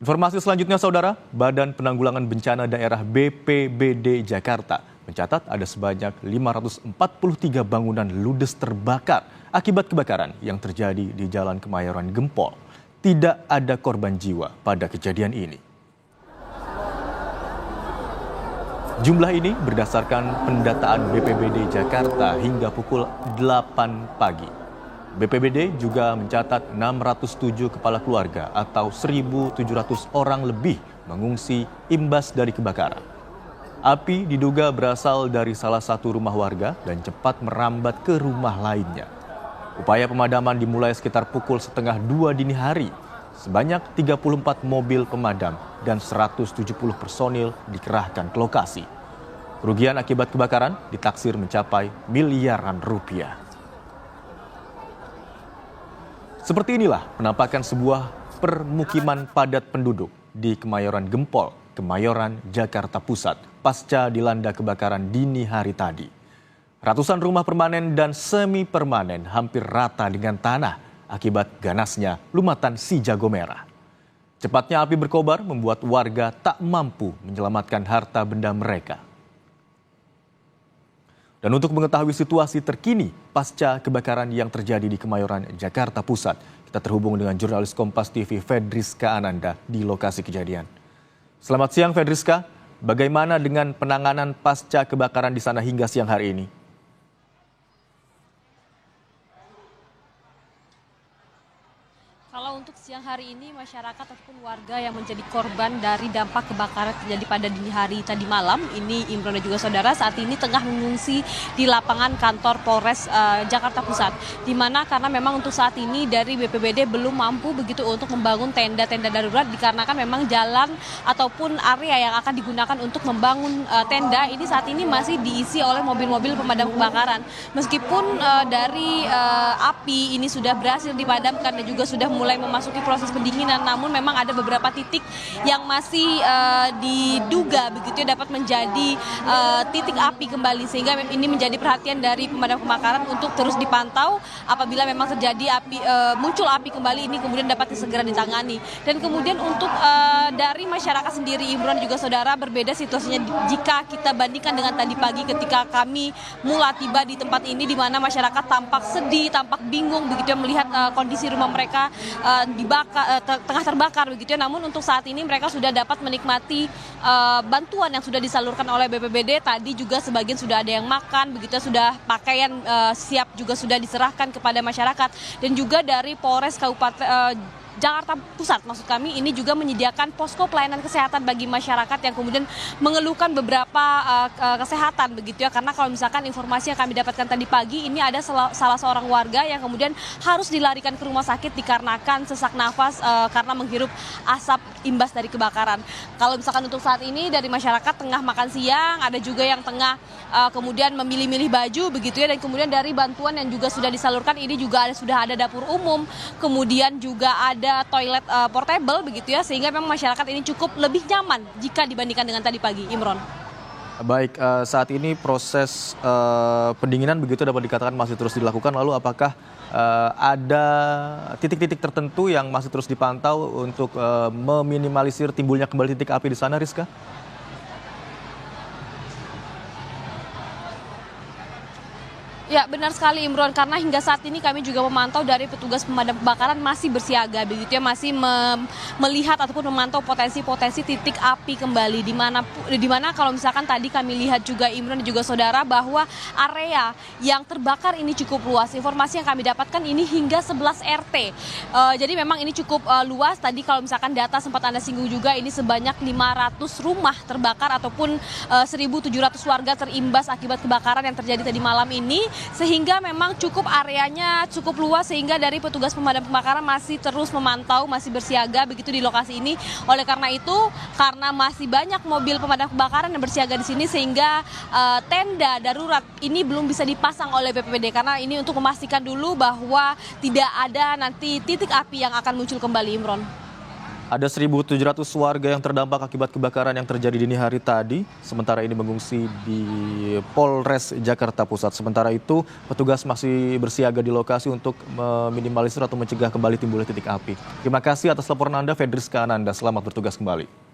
Informasi selanjutnya, Saudara, Badan Penanggulangan Bencana Daerah BPBD Jakarta mencatat ada sebanyak 543 bangunan ludes terbakar akibat kebakaran yang terjadi di Jalan Kemayoran Gempol. Tidak ada korban jiwa pada kejadian ini. Jumlah ini berdasarkan pendataan BPBD Jakarta hingga pukul 8 pagi. BPBD juga mencatat 607 kepala keluarga atau 1.700 orang lebih mengungsi imbas dari kebakaran. Api diduga berasal dari salah satu rumah warga dan cepat merambat ke rumah lainnya. Upaya pemadaman dimulai sekitar pukul 1:30 dini hari. Sebanyak 34 mobil pemadam dan 170 personil dikerahkan ke lokasi. Kerugian akibat kebakaran ditaksir mencapai miliaran rupiah. Seperti inilah penampakan sebuah permukiman padat penduduk di Kemayoran Gempol, Kemayoran, Jakarta Pusat, pasca dilanda kebakaran dini hari tadi. Ratusan rumah permanen dan semi permanen hampir rata dengan tanah akibat ganasnya lumatan si jago merah. Cepatnya api berkobar membuat warga tak mampu menyelamatkan harta benda mereka. Dan untuk mengetahui situasi terkini pasca kebakaran yang terjadi di Kemayoran, Jakarta Pusat, kita terhubung dengan jurnalis Kompas TV Fedriska Ananda di lokasi kejadian. Selamat siang Fedriska, bagaimana dengan penanganan pasca kebakaran di sana hingga siang hari ini? Kalau untuk siang hari ini, masyarakat ataupun warga yang menjadi korban dari dampak kebakaran terjadi pada dini hari tadi malam, ini Imron dan juga saudara saat ini tengah mengungsi di lapangan kantor Polres Jakarta Pusat. Di mana karena memang untuk saat ini dari BPBD belum mampu begitu untuk membangun tenda-tenda darurat dikarenakan memang jalan ataupun area yang akan digunakan untuk membangun tenda ini saat ini masih diisi oleh mobil-mobil pemadam kebakaran. Meskipun dari api ini sudah berhasil dipadamkan dan juga sudah mulai memasuki proses pendinginan, namun memang ada beberapa titik yang masih diduga begitu ya dapat menjadi titik api kembali, sehingga ini menjadi perhatian dari pemadam kebakaran untuk terus dipantau apabila memang terjadi api muncul api kembali ini kemudian dapat segera ditangani. Dan kemudian untuk dari masyarakat sendiri, Imron juga saudara, berbeda situasinya jika kita bandingkan dengan tadi pagi ketika kami mulai tiba di tempat ini, di mana masyarakat tampak sedih, tampak bingung begitu ya melihat kondisi rumah mereka tengah terbakar begitu ya. Namun untuk saat ini mereka sudah dapat menikmati bantuan yang sudah disalurkan oleh BPBD. Tadi juga sebagian sudah ada yang makan begitu ya, sudah pakaian siap juga sudah diserahkan kepada masyarakat. Dan juga dari Polres Kabupaten Jakarta Pusat, maksud kami, ini juga menyediakan posko pelayanan kesehatan bagi masyarakat yang kemudian mengeluhkan beberapa kesehatan begitu ya. Karena kalau misalkan informasi yang kami dapatkan tadi pagi, ini ada salah seorang warga yang kemudian harus dilarikan ke rumah sakit dikarenakan sesak nafas karena menghirup asap imbas dari kebakaran. Kalau misalkan untuk saat ini dari masyarakat tengah makan siang, ada juga yang tengah kemudian memilih-milih baju begitu ya. Dan kemudian dari bantuan yang juga sudah disalurkan ini juga sudah ada dapur umum, kemudian juga ada toilet portable begitu ya, sehingga memang masyarakat ini cukup lebih nyaman jika dibandingkan dengan tadi pagi, Imron. Baik, saat ini proses pendinginan begitu dapat dikatakan masih terus dilakukan. Lalu apakah ada titik-titik tertentu yang masih terus dipantau untuk meminimalisir timbulnya kembali titik api di sana, Rizka? Ya, benar sekali Imron, karena hingga saat ini kami juga memantau dari petugas pemadam kebakaran masih bersiaga begitu ya, masih melihat ataupun memantau potensi-potensi titik api kembali, di mana kalau misalkan tadi kami lihat juga Imron dan juga saudara bahwa area yang terbakar ini cukup luas. Informasi yang kami dapatkan ini hingga 11 RT. Jadi memang ini cukup luas. Tadi kalau misalkan data sempat Anda singgung juga, ini sebanyak 500 rumah terbakar ataupun 1.700 warga terimbas akibat kebakaran yang terjadi tadi malam ini. Sehingga memang cukup areanya cukup luas, sehingga dari petugas pemadam kebakaran masih terus memantau, masih bersiaga begitu di lokasi ini. Oleh karena itu, karena masih banyak mobil pemadam kebakaran yang bersiaga di sini, sehingga tenda darurat ini belum bisa dipasang oleh BPBD, karena ini untuk memastikan dulu bahwa tidak ada nanti titik api yang akan muncul kembali, Imron. Ada 1.700 warga yang terdampak akibat kebakaran yang terjadi dini hari tadi. Sementara ini mengungsi di Polres Jakarta Pusat. Sementara itu, petugas masih bersiaga di lokasi untuk meminimalisir atau mencegah kembali timbulnya titik api. Terima kasih atas laporan Anda, Fedriska Ananda. Selamat bertugas kembali.